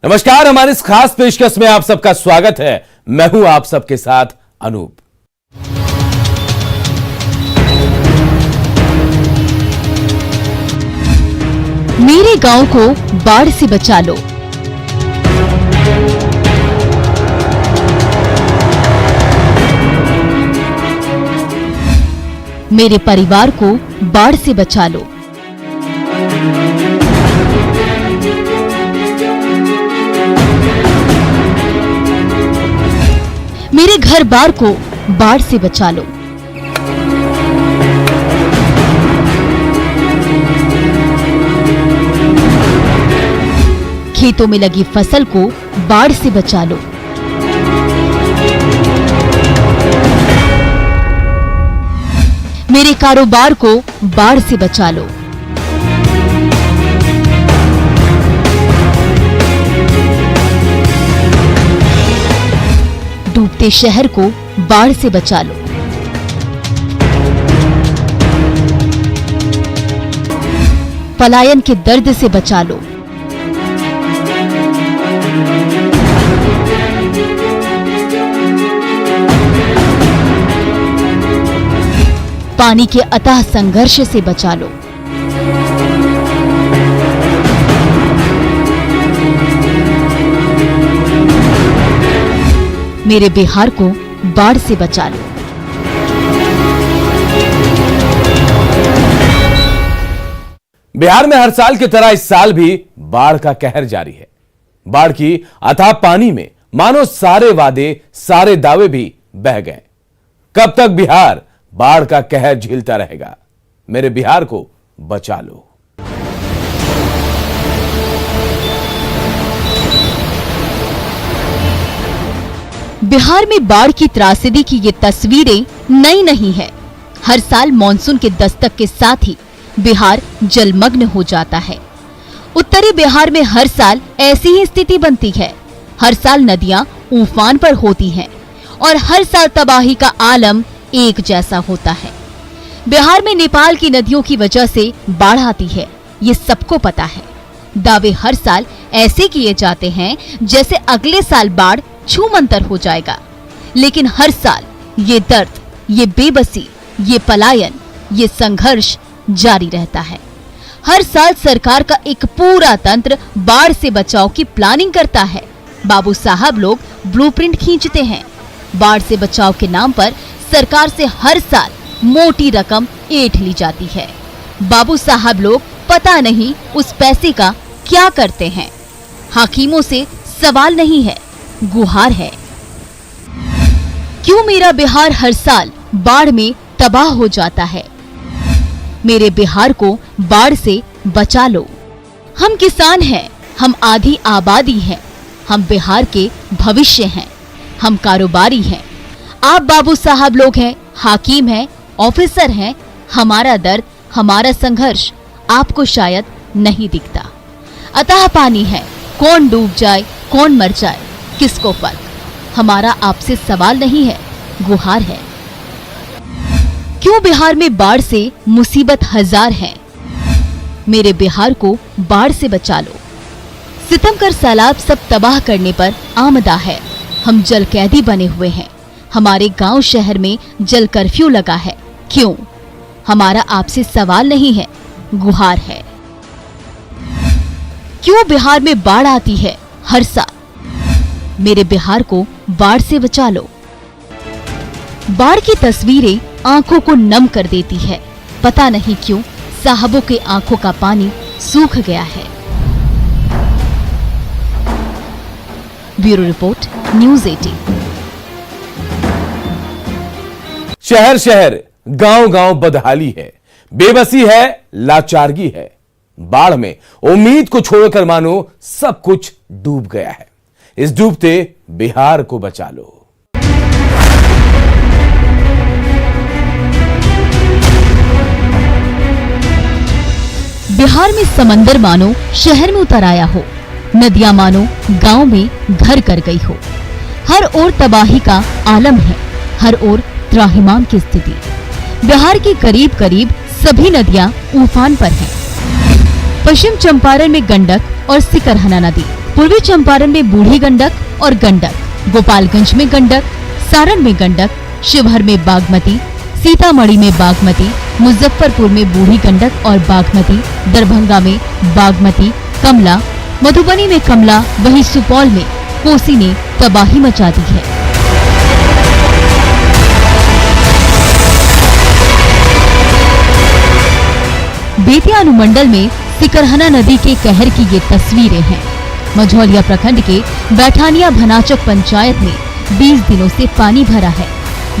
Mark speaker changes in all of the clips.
Speaker 1: नमस्कार, हमारी इस खास पेशकश में आप सबका स्वागत है। मैं हूं आप सबके साथ अनूप।
Speaker 2: मेरे गांव को बाढ़ से बचा लो। मेरे परिवार को बाढ़ से बचा लो। मेरे घर बार को बाढ़ से बचा लो। खेतों में लगी फसल को बाढ़ से बचा लो। मेरे कारोबार को बाढ़ से बचा लो। डूबते शहर को बाढ़ से बचा लो। पलायन के दर्द से बचा लो। पानी के अथाह संघर्ष से बचा लो। मेरे बिहार को बाढ़ से बचा लो।
Speaker 1: बिहार में हर साल की तरह इस साल भी बाढ़ का कहर जारी है। बाढ़ की अथाह पानी में मानो सारे वादे, सारे दावे भी बह गए। कब तक बिहार बाढ़ का कहर झेलता रहेगा? मेरे बिहार को बचा लो।
Speaker 2: बिहार में बाढ़ की त्रासदी की ये तस्वीरें नई नहीं है। हर साल मानसून के दस्तक के साथ ही बिहार जलमग्न हो जाता है। उत्तरी बिहार में हर साल ऐसी ही स्थिति बनती है। हर साल नदियां उफान पर होती हैं और हर साल तबाही का आलम एक जैसा होता है। बिहार में नेपाल की नदियों की वजह से बाढ़ आती है, ये सबको पता है। दावे हर साल ऐसे किए जाते हैं जैसे अगले साल बाढ़ छूमंतर हो जाएगा, लेकिन हर साल ये दर्द, ये बेबसी, ये पलायन, ये संघर्ष जारी रहता है। हर साल सरकार का एक पूरा तंत्र बाढ़ से बचाव की प्लानिंग करता है। बाबू साहब लोग ब्लूप्रिंट खींचते हैं। बाढ़ से बचाव के नाम पर सरकार से हर साल मोटी रकम ऐंठ ली जाती है। बाबू साहब लोग पता नहीं उस पैसे का क्या करते हैं। हाकिमों से सवाल नहीं है, गुहार है। क्यों मेरा बिहार हर साल बाढ़ में तबाह हो जाता है? मेरे बिहार को बाढ़ से बचा लो। हम किसान हैं, हम आधी आबादी हैं, हम बिहार के भविष्य हैं, हम कारोबारी हैं। आप बाबू साहब लोग हैं, हाकिम हैं, ऑफिसर हैं। हमारा दर्द, हमारा संघर्ष आपको शायद नहीं दिखता। अतः पानी है, कौन डूब जाए, कौन मर जाए, किसको फर्क? हमारा आपसे सवाल नहीं है, गुहार है। क्यों बिहार में बाढ़ से मुसीबत हजार है? मेरे बिहार को बाढ़ से बचा लो। सितम कर सैलाब सब तबाह करने पर आमदा है। हम जल कैदी बने हुए हैं। हमारे गांव शहर में जल कर्फ्यू लगा है। क्यों? हमारा आपसे सवाल नहीं है, गुहार है। क्यों बिहार में बाढ़ आती है हर साल? मेरे बिहार को बाढ़ से बचा लो। बाढ़ की तस्वीरें आंखों को नम कर देती है। पता नहीं क्यों साहबों के आंखों का पानी सूख गया है। Bureau report, news 18।
Speaker 1: शहर शहर, गांव गांव बदहाली है, बेबसी है, लाचारगी है। बाढ़ में उम्मीद को छोड़कर मानो सब कुछ डूब गया है। इस डूबते बिहार को बचा लो।
Speaker 2: बिहार में समंदर मानो शहर में उतर आया हो। नदियां मानो गांव में घर कर गई हो। हर ओर तबाही का आलम है, हर ओर त्राहिमाम की स्थिति। बिहार की करीब करीब सभी नदियां उफान पर हैं। पश्चिम चंपारण में गंडक और सिकरहना नदी, पूर्वी चंपारण में बूढ़ी गंडक और गंडक, गोपालगंज में गंडक, सारण में गंडक, शिवहर में बागमती, सीतामढ़ी में बागमती, मुजफ्फरपुर में बूढ़ी गंडक और बागमती, दरभंगा में बागमती, कमला, मधुबनी में कमला, वहीं सुपौल में कोसी ने तबाही मचा दी है। बेतिया अनुमंडल में सिकरहना नदी के कहर की ये तस्वीरें हैं। मझौलिया प्रखंड के बैठानिया भनाचक पंचायत में 20 दिनों से पानी भरा है।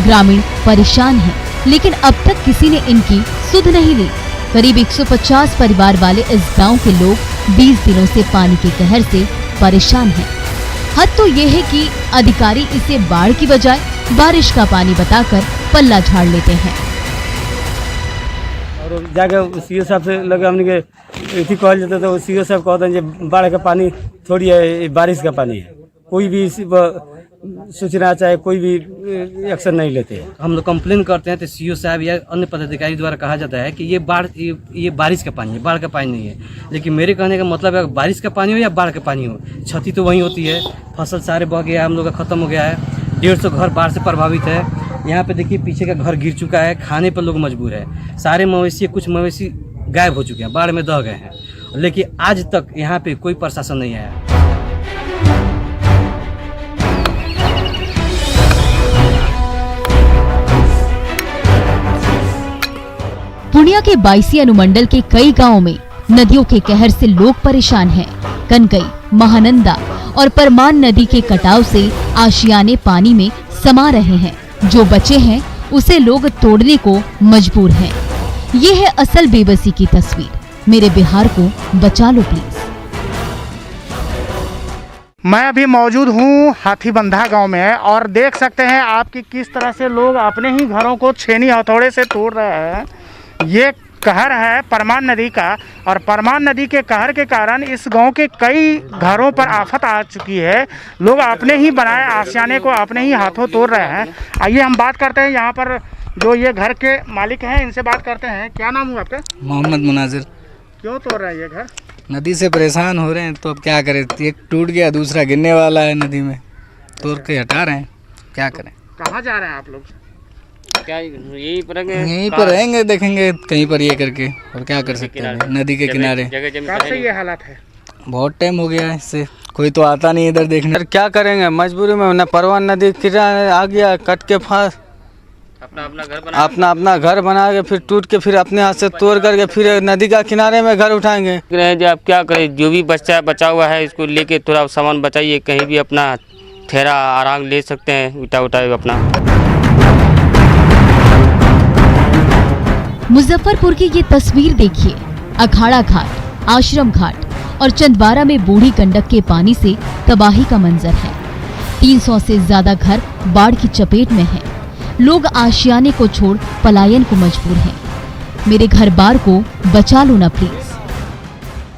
Speaker 2: ग्रामीण परेशान हैं, लेकिन अब तक किसी ने इनकी सुध नहीं ली। करीब 150 परिवार वाले इस गांव के लोग 20 दिनों से पानी के कहर से परेशान हैं। हद तो ये है कि अधिकारी इसे बाढ़ की बजाय बारिश का पानी बताकर पल्ला झाड़ लेते हैं।
Speaker 3: और जाके सीओ साहब से लगे हमने के इसी कहल जाता तो सीओ साहब कहते हैं कि बाढ़ का पानी थोड़ी है, ये बारिश का पानी है। कोई भी इसी सूचना चाहे कोई भी एक्शन नहीं लेते हैं।
Speaker 4: हम लोग कंप्लेन करते हैं तो सीओ साहब या अन्य पदाधिकारी द्वारा कहा जाता है कि ये बारिश का पानी है, बाढ़ का पानी नहीं है। लेकिन मेरे कहने का मतलब है बारिश का पानी हो या बाढ़ का पानी हो, क्षति तो वहीं होती है। फसल सारे बह गया, हम लोग का खत्म हो गया है। 150 घर बाढ़ से प्रभावित है। यहाँ पे देखिए पीछे का घर गिर चुका है, खाने पर लोग मजबूर है। सारे मवेशी, कुछ मवेशी गायब हो चुके हैं, बाढ़ में दह गए हैं। लेकिन आज तक यहाँ पे कोई प्रशासन नहीं आया।
Speaker 2: पूर्णिया के 22 अनुमंडल के कई गांवों में नदियों के कहर से लोग परेशान हैं। कनकई, महानंदा और परमान नदी के कटाव से आशियाने पानी में समा रहे हैं। जो बचे हैं उसे लोग तोड़ने को मजबूर हैं। ये है असल बेबसी की तस्वीर। मेरे बिहार को बचा लो प्लीज।
Speaker 5: मैं अभी मौजूद हूँ हाथीबंधा गांव में और देख सकते हैं आपकी किस तरह से लोग अपने ही घरों को छेनी हथौड़े से तोड़ रहे हैं। ये कहर है परमान नदी का और परमान नदी के कहर के कारण इस गांव के कई घरों पर आफत आ चुकी है। लोग अपने ही बनाए आशियाने को अपने ही हाथों तोड़ रहे हैं। आइए हम बात करते हैं यहाँ पर जो ये घर के मालिक हैं, इनसे बात करते हैं। क्या नाम हुआ आपका?
Speaker 6: मोहम्मद मुनाजिर।
Speaker 5: क्यों तोड़ रहे हैं ये घर?
Speaker 6: नदी से परेशान हो रहे हैं तो अब क्या करें, एक टूट गया दूसरा गिरने वाला है नदी में, तोड़ के हटा रहे हैं, क्या करें।
Speaker 5: कहाँ जा रहे हैं आप लोग?
Speaker 7: क्या यहीं
Speaker 6: पर रहेंगे, देखेंगे कहीं पर ये करके, और क्या कर सकते हैं। नदी के किनारे
Speaker 5: कब से ये हालात है?
Speaker 6: बहुत टाइम हो गया है, इससे कोई तो आता नहीं इधर देखने।
Speaker 7: क्या करेंगे, मजबूरी में ना। परवान नदी किनारे आ गया, कट के फांस अपना घर बना के फिर टूट के फिर अपने हाथ से तोड़ करके फिर नदी का किनारे में घर उठाएंगे।
Speaker 8: जो आप क्या करें, जो भी बच्चा बचा हुआ है इसको लेके थोड़ा सामान बचाइए, कहीं भी अपना ठहरा आराम ले सकते हैं, उठा अपना।
Speaker 2: मुजफ्फरपुर की ये तस्वीर देखिए। अखाड़ा घाट, आश्रम घाट और चंदवारा में बूढ़ी गंडक के पानी से तबाही का मंजर है। 300 से ज्यादा घर बाढ़ की चपेट में हैं। लोग आशियाने को छोड़ पलायन को मजबूर हैं। मेरे घर बार को बचा लो ना प्लीज।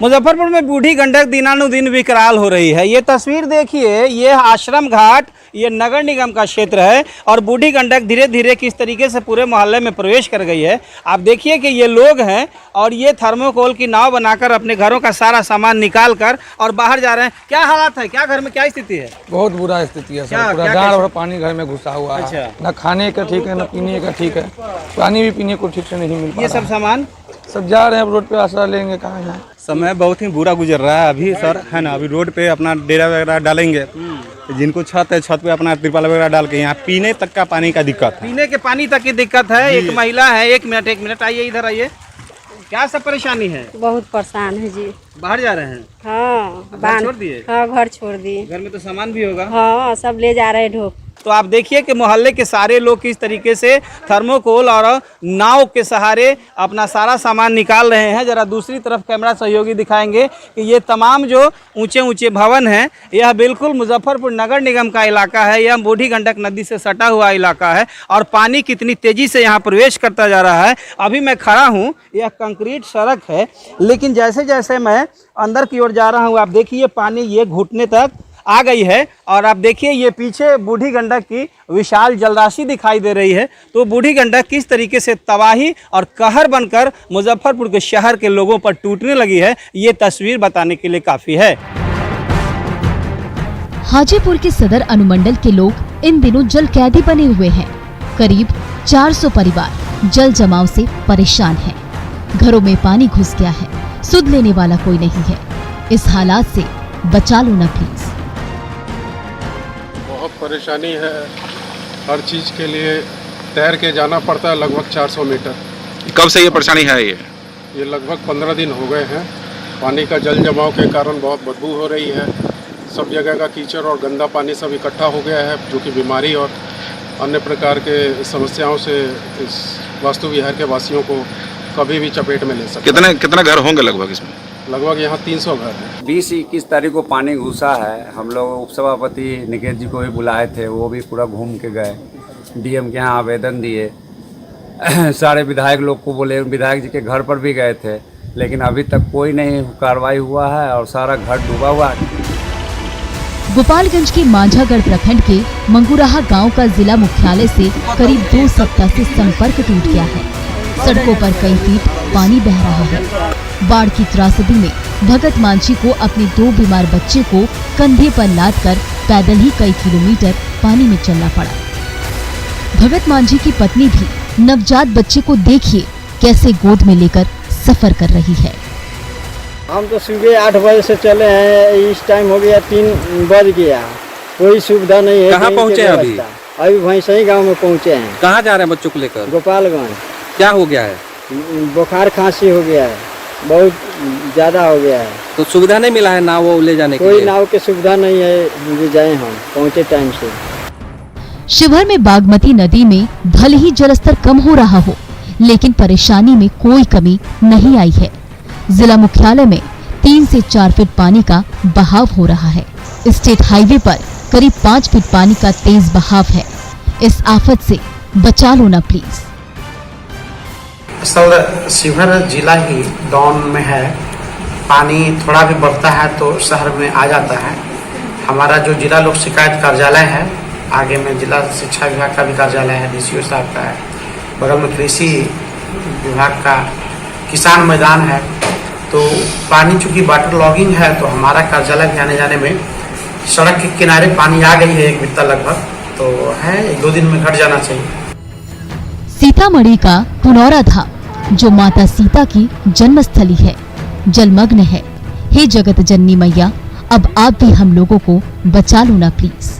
Speaker 3: मुजफ्फरपुर में बूढ़ी गंडक दिनानुदिन विकराल हो रही है। ये तस्वीर देखिए, ये आश्रम घाट, ये नगर निगम का क्षेत्र है और बूढ़ी गंडक धीरे धीरे किस तरीके से पूरे मोहल्ले में प्रवेश कर गई है। आप देखिए कि ये लोग हैं और ये थर्मोकोल की नाव बनाकर अपने घरों का सारा सामान निकाल कर और बाहर जा रहे हैं। क्या हालात है, क्या घर में क्या स्थिति है?
Speaker 9: बहुत बुरा स्थिति है सर, पूरा जाड़ और पानी घर में घुसा हुआ है। न खाने का ठीक है, न पीने का ठीक है। पानी भी पीने को ठीक से नहीं मिल पा रहा।
Speaker 3: ये सब सामान
Speaker 9: सब जा रहे हैं, अब रोड पे आसरा लेंगे कहाँ है।
Speaker 10: समय बहुत ही बुरा गुजर रहा है अभी सर, है ना। अभी रोड पे अपना डेरा वगैरह डालेंगे, जिनको छत है छत पे अपना तिरपाल वगैरह डाल के यहाँ पीने तक का पानी का दिक्कत है।
Speaker 3: पीने के पानी तक की दिक्कत है। एक महिला है, एक मिनट आइए, इधर आइए। क्या सब परेशानी है?
Speaker 11: बहुत परेशान है जी।
Speaker 3: बाहर जा रहे हैं?
Speaker 11: हाँ,
Speaker 3: घर छोड़ दिए?
Speaker 11: हाँ, घर छोड़ दिए।
Speaker 3: घर में तो सामान भी होगा?
Speaker 11: हाँ, सब ले जा रहे हैं ढोक।
Speaker 3: तो आप देखिए कि मोहल्ले के सारे लोग किस तरीके से थर्मोकोल और नाव के सहारे अपना सारा सामान निकाल रहे हैं। जरा दूसरी तरफ कैमरा सहयोगी दिखाएंगे कि ये तमाम जो ऊंचे ऊंचे भवन हैं, यह बिल्कुल मुजफ्फरपुर नगर निगम का इलाका है। यह बूढ़ी गंडक नदी से सटा हुआ इलाका है और पानी कितनी तेजी से यहाँ प्रवेश करता जा रहा है। अभी मैं खड़ा हूँ, यह कंक्रीट सड़क है, लेकिन जैसे जैसे मैं अंदर की ओर जा रहा हूँ, आप देखिए पानी ये घुटने तक आ गई है। और आप देखिए ये पीछे बूढ़ी गंडक की विशाल जलराशि दिखाई दे रही है। तो बूढ़ी गंडक किस तरीके से तबाही और कहर बनकर मुजफ्फरपुर के शहर के लोगों पर टूटने लगी है, ये तस्वीर बताने के लिए काफ़ी है।
Speaker 2: हाजीपुर के सदर अनुमंडल के लोग इन दिनों जल कैदी बने हुए हैं। करीब 400 परिवार जल जमाव से परेशान हैं। घरों में पानी घुस गया है, सुध लेने वाला कोई नहीं है। इस हालात से बचा लो ना प्लीज।
Speaker 12: बहुत परेशानी है, हर चीज के लिए तैर के जाना पड़ता है लगभग 400 मीटर।
Speaker 13: कब से ये परेशानी है? ये
Speaker 12: लगभग 15 दिन हो गए हैं। पानी का जल जमाव के कारण बहुत बदबू हो रही है। सब जगह का कीचड़ और गंदा पानी सब इकट्ठा हो गया है, जो कि बीमारी और अन्य प्रकार के समस्याओं से इस वास्तु विहार के वासियों को कभी भी चपेट में ले सकता है।
Speaker 13: कितने घर होंगे लगभग इसमें?
Speaker 12: लगभग यहाँ 300 घर हैं।
Speaker 14: 20-21 तारीख को पानी घुसा है। हम लोग उपसभापति निकेत जी को भी बुलाए थे, वो भी पूरा घूम के गए। डीएम के यहाँ आवेदन दिए, सारे विधायक लोग को बोले, विधायक जी के घर पर भी गए थे, लेकिन अभी तक कोई नहीं कार्रवाई हुआ है और सारा घर डूबा हुआ है।
Speaker 2: गोपालगंज के मांझागढ़ प्रखंड के मंगुराहा गांव का जिला मुख्यालय से करीब 2 सप्ताह से संपर्क टूट गया है। सड़कों पर कई फीट पानी बह रहा है। बाढ़ की त्रासदी में भगत मांझी को अपने 2 बीमार बच्चे को कंधे पर लादकर पैदल ही कई किलोमीटर पानी में चलना पड़ा। भगत मांझी की पत्नी भी नवजात बच्चे को देखिए कैसे गोद में लेकर सफर कर रही है।
Speaker 15: हम तो सुबह 8 बजे से चले हैं, इस टाइम हो गया 3 बज गया, कोई सुविधा नहीं है।
Speaker 16: कहाँ पहुँचे हैं अभी?
Speaker 15: अभी भैंसई गांव में पहुँचे हैं।
Speaker 16: कहाँ जा रहे हैं बच्चों को लेकर?
Speaker 15: गोपालगंज।
Speaker 16: क्या हो गया है?
Speaker 15: बुखार खांसी हो गया है, बहुत ज़्यादा हो गया है।
Speaker 16: तो सुविधा नहीं मिला है नाव ले जाने के लिए?
Speaker 15: कोई नाव की सुविधा नहीं है, ले जाए हम पहुँचे टाइम से।
Speaker 2: शिवहर में बागमती नदी में भले ही जलस्तर कम हो रहा हो, लेकिन परेशानी में कोई कमी नहीं आई है। जिला मुख्यालय में 3 से 4 फीट पानी का बहाव हो रहा है। स्टेट हाईवे पर करीब 5 फीट पानी का तेज बहाव है। इस आफत से बचा लो ना प्लीज।
Speaker 17: सर, शिवहर जिला ही डाउन में है। पानी थोड़ा भी बढ़ता है तो शहर में आ जाता है। हमारा जो जिला लोक शिकायत कार्यालय है, आगे में जिला शिक्षा विभाग का भी कार्यालय है, डीसीओ साहब का है, बगल में कृषि विभाग का किसान मैदान है। तो पानी चूँकि वाटर लॉगिंग है तो हमारा कार्यालय भी आने जाने में सड़क के किनारे पानी आ गई है 1 बित्ता लगभग, तो है 1-2 दिन में घट जाना चाहिए।
Speaker 2: सीतामढ़ी का पुनौरा धाम, जो माता सीता की जन्मस्थली है, जलमग्न है। हे जगत जननी मैया, अब आप भी हम लोगों को बचा लो ना प्लीज।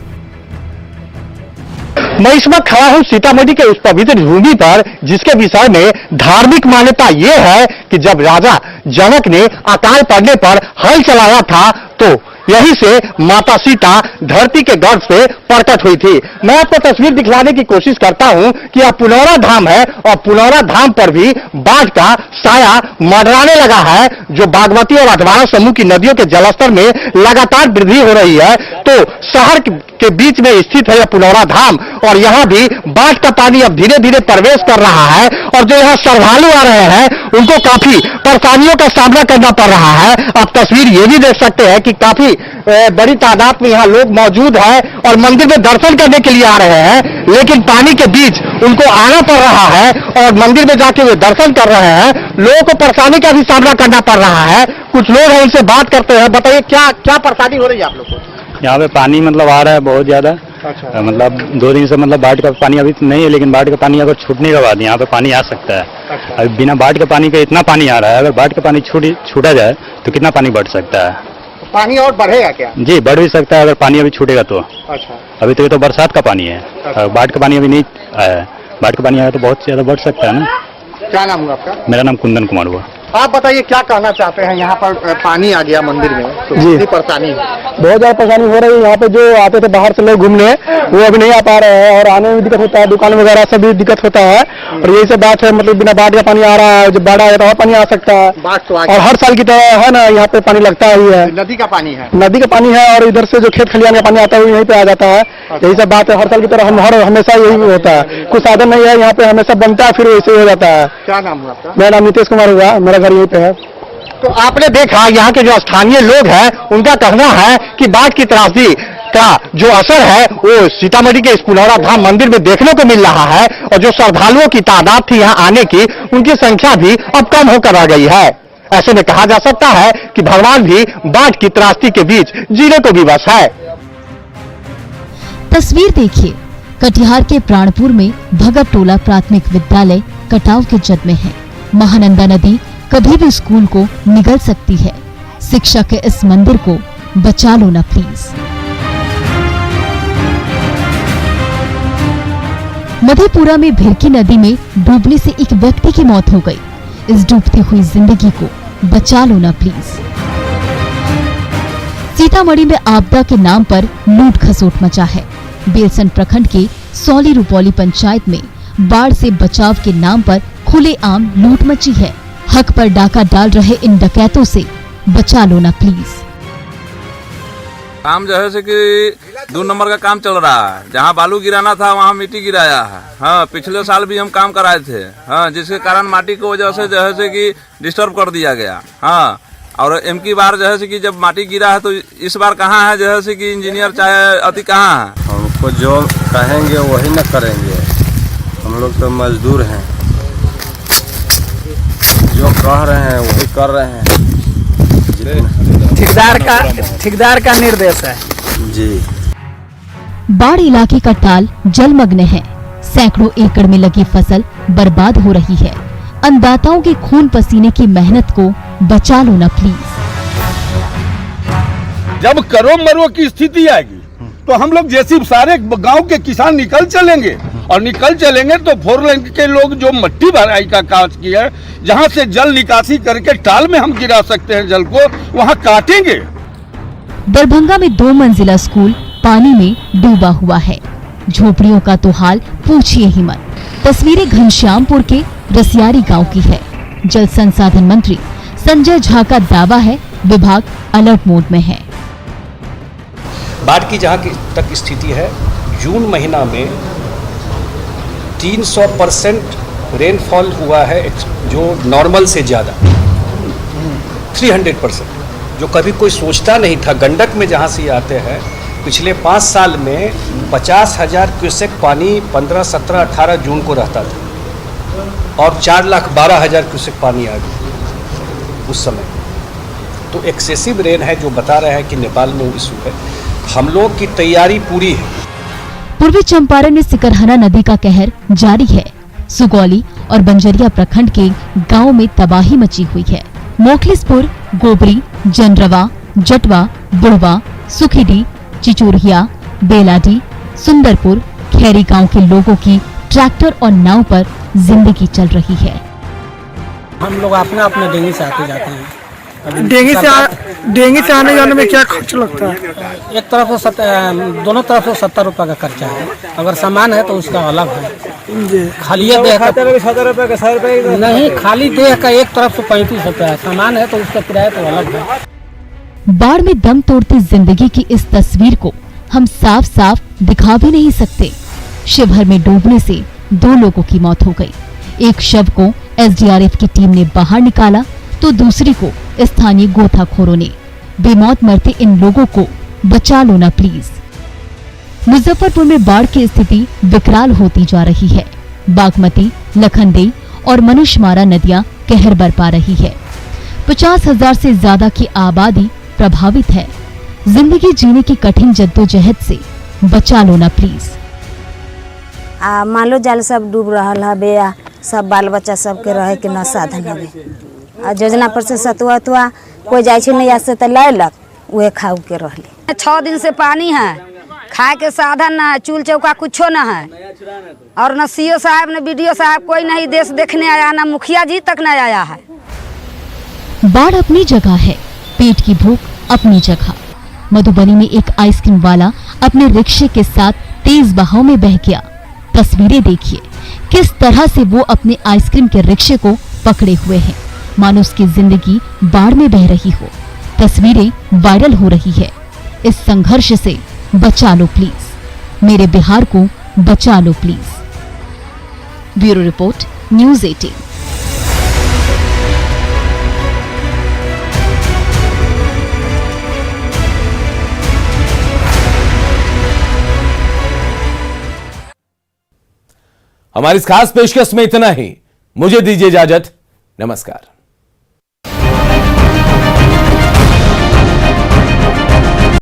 Speaker 5: मैं इस वक्त खड़ा हूँ सीतामढ़ी के उस पवित्र भूमि पर, जिसके विषय में धार्मिक मान्यता ये है कि जब राजा जनक ने अकाल पड़ने पर हल चलाया था तो यहीं से माता सीता धरती के गर्भ से प्रकट हुई थी। मैं आपको तस्वीर दिखलाने की कोशिश करता हूं कि यह पुनौरा धाम है और पुनौरा धाम पर भी बाढ़ का साया मंडराने लगा है। जो बागमती और अधवारा समूह की नदियों के जलस्तर में लगातार वृद्धि हो रही है, तो शहर के बीच में स्थित है यह पुनौरा धाम और यहाँ भी बाढ़ का पानी अब धीरे धीरे प्रवेश कर रहा है और जो यहाँ श्रद्धालु आ रहे हैं उनको काफी परेशानियों का सामना करना पड़ रहा है। आप तस्वीर ये भी देख सकते हैं कि काफी बड़ी तादाद में यहाँ लोग मौजूद हैं और मंदिर में दर्शन करने के लिए आ रहे हैं, लेकिन पानी के बीच उनको आना पड़ रहा है और मंदिर में जाके वे दर्शन कर रहे हैं। लोगों को परेशानी का भी सामना करना पड़ रहा है। कुछ लोग हैं, उनसे बात करते हैं। बताइए क्या क्या परेशानी हो रही है आप लोग को?
Speaker 18: यहाँ पे पानी मतलब आ रहा है बहुत ज्यादा।
Speaker 5: अच्छा।
Speaker 18: मतलब 2 दिन से मतलब बाढ़ का पानी अभी नहीं है, लेकिन बाढ़ का पानी अगर छूटने के बाद यहाँ पे पानी आ सकता है।
Speaker 5: अच्छा।
Speaker 18: अभी बिना बाढ़ के पानी के इतना पानी आ रहा है, अगर बाढ़ का पानी छूटा जाए तो कितना पानी बढ़ सकता है?
Speaker 5: पानी और बढ़ेगा क्या?
Speaker 18: जी, बढ़ भी सकता है अगर पानी अभी छूटेगा तो।
Speaker 5: अच्छा।
Speaker 18: अभी तो ये तो बरसात का पानी है।
Speaker 5: अच्छा।
Speaker 18: बाढ़ का पानी अभी नहीं आया है। बाढ़ का पानी आया तो बहुत ज्यादा बढ़ सकता है ना।
Speaker 5: क्या नाम हुआ आपका?
Speaker 18: मेरा नाम कुंदन कुमार हुआ।
Speaker 5: आप बताइए क्या कहना चाहते हैं? यहाँ पर पानी आ गया मंदिर में तो कितनी परेशानी है?
Speaker 19: बहुत ज्यादा परेशानी हो रही है। यहाँ पे जो आते थे बाहर से लोग घूमने, वो अभी नहीं आ पा रहे हैं और आने में दिक्कत होता है, दुकान वगैरह सब भी दिक्कत होता है। और यही सब बात है, मतलब बिना बाढ़ का पानी आ रहा है, जब बाढ़ आया तो और पानी आ सकता है।
Speaker 5: बाढ़ तो आ
Speaker 19: और हर साल की तरह है ना, यहाँ पे पानी लगता ही है।
Speaker 5: नदी का पानी है?
Speaker 19: नदी का पानी है और इधर से जो खेत खलियान का पानी आता है वो यहीं पे आ जाता है। यही सब बात है, हर साल की तरह हमेशा यही होता है। कुछ साधन नहीं है यहाँ पे, हमेशा बनता है फिर वैसे हो जाता है।
Speaker 5: क्या नाम हुआ आपका?
Speaker 19: मेरा नाम नीतीश कुमार हुआ, मेरा घर यहीं पे है।
Speaker 5: तो आपने देखा यहाँ के जो स्थानीय लोग हैं, उनका कहना है कि बाढ़ की त्रासदी का जो असर है वो सीतामढ़ी के इस पुनौरा धाम मंदिर में देखने को मिल रहा है और जो श्रद्धालुओं की तादाद थी यहाँ आने की, उनकी संख्या भी अब कम होकर आ गई है। ऐसे में कहा जा सकता है कि भगवान भी बाढ़ की त्रासदी के बीच जीने को भी बस है।
Speaker 2: तस्वीर देखिए, कटिहार के प्राणपुर में भगत टोला प्राथमिक विद्यालय कटाव के जद में है। महानंदा नदी कभी भी स्कूल को निगल सकती है। शिक्षा के इस मंदिर को बचा लो ना प्लीज। मधेपुरा में भिरकी नदी में डूबने से एक व्यक्ति की मौत हो गई। इस डूबती हुई जिंदगी को बचा लो ना प्लीज। सीतामढ़ी में आपदा के नाम पर लूट खसोट मचा है। बेलसन प्रखंड के सौली रुपौली पंचायत में बाढ़ से बचाव के नाम पर खुलेआम लूट मची है। हक पर डाका डाल रहे इन डकैतों से बचा लो ना प्लीज।
Speaker 20: काम जो है कि 2 नंबर का काम चल रहा है। जहाँ बालू गिराना था वहाँ मिट्टी गिराया है। हाँ, पिछले साल भी हम काम कराए थे। हाँ, जिसके कारण माटी को वजह से जो है कि डिस्टर्ब कर दिया गया। हाँ, और की बार जो है कि जब माटी गिरा है तो इस बार कहाँ है जो है कि इंजीनियर चाहे अति कहाँ है।
Speaker 21: हमको जो कहेंगे वही न करेंगे। हम लोग तो मजदूर हैं, जो कह रहे हैं वही कर रहे हैं।
Speaker 22: ठेकेदार का निर्देश है
Speaker 21: जी।
Speaker 2: बाढ़ इलाके का टाल जलमग्न है। सैकड़ों एकड़ में लगी फसल बर्बाद हो रही है। अन्नदाताओं के खून पसीने की मेहनत को बचा लो ना प्लीज।
Speaker 23: जब करो मरो की स्थिति आएगी तो हम लोग जैसे सारे गांव के किसान निकल चलेंगे, और निकल चलेंगे तो 4 लाइन के लोग जो मट्टी भराई का काज किया है, जहां से जल निकासी करके टाल में हम गिरा सकते हैं जल को, वहां काटेंगे।
Speaker 2: दरभंगा में 2 मंजिला स्कूल पानी में डूबा हुआ है। झोपड़ियों का तो हाल पूछिए ही मत। तस्वीरें घनश्यामपुर के रसियारी गांव की है। जल संसाधन मंत्री संजय झा का दावा है विभाग अलर्ट मोड में है।
Speaker 24: बाढ़ की जहाँ तक स्थिति है, जून महीना में 300% रेनफॉल हुआ है, जो नॉर्मल से ज़्यादा 300%, जो कभी कोई सोचता नहीं था। गंडक में जहाँ से आते हैं, पिछले 5 साल में 50,000 क्यूसेक पानी 15, 17, 18 जून को रहता था और 4,12,000 क्यूसेक पानी आ गया उस समय। तो एक्सेसिव रेन है, जो बता रहे हैं कि नेपाल में इशू है। हम लोग की तैयारी पूरी है।
Speaker 2: पूर्वी चंपारण में सिकरहना नदी का कहर जारी है। सुगौली और बंजरिया प्रखंड के गांव में तबाही मची हुई है। मोखलिसपुर, गोबरी, जनरवा, जटवा, बुढ़वा, सुखीडी, चिचुरिया, बेलाडी, सुंदरपुर, खैरी गांव के लोगों की ट्रैक्टर और नाव पर जिंदगी चल रही है।
Speaker 22: हम लोग अपने अपने डेंगी से आते जाते हैं।
Speaker 19: डेंगी से आने जाने में क्या खर्च लगता है?
Speaker 22: एक तरफ से दोनों तरफ से 70 रुपये का खर्चा है। अगर सामान है तो उसका अलग है। खाली देह का 70 रुपये का 100 रुपये नहीं, खाली देह का एक तरफ से 35 रुपये है। सामान है तो उसका किराया तो अलग है।
Speaker 2: बाढ़ में दम तोड़ती जिंदगी की इस तस्वीर को हम साफ साफ दिखा भी नहीं सकते। शिवहर में डूबने से 2 लोगों की मौत हो गई। एक शव को एसडीआरएफ की टीम ने बाहर निकाला तो दूसरी को स्थानीय गोताखोरों ने। बेमौत मरते इन लोगों को बचा लो ना प्लीज। मुजफ्फरपुर में बाढ़ की स्थिति विकराल होती जा रही है। बागमती, लखनदेई और मनुष्यमारा नदियां कहर बरपा रही है। 50,000 से ज्यादा की आबादी प्रभावित है। जिंदगी जीने की कठिन जद्दोजहद से बचा लो ना प्लीज।
Speaker 25: मान लो जाल सब डूब रहा है, सब बाल बच्चा सबके रहे के न साधन है। योजना पर से सतुआ तुआ कोई जाए नहीं से तो लैलक, वे खाऊ के रहले। 6 दिन से पानी है, खाए के साधन न है, चूल चौका कुछो न है, और न सीओ साहब न बीडीओ साहब कोई नहीं देश देखने आया, न मुखिया जी तक न आया है।
Speaker 2: बाढ़ अपनी जगह है, पेट की भूख अपनी जगह। मधुबनी में एक आइसक्रीम वाला अपने रिक्शे के साथ तेज बहाव में बह गया। तस्वीरें देखिए किस तरह से वो अपने आइसक्रीम के रिक्शे को पकड़े हुए हैं, मानो उसकी जिंदगी बाढ़ में बह रही हो। तस्वीरें वायरल हो रही है। इस संघर्ष से बचा लो प्लीज। मेरे बिहार को बचा लो प्लीज। Bureau report, news 18।
Speaker 1: हमारी इस खास पेशकश में इतना ही। मुझे दीजिए इजाजत। नमस्कार।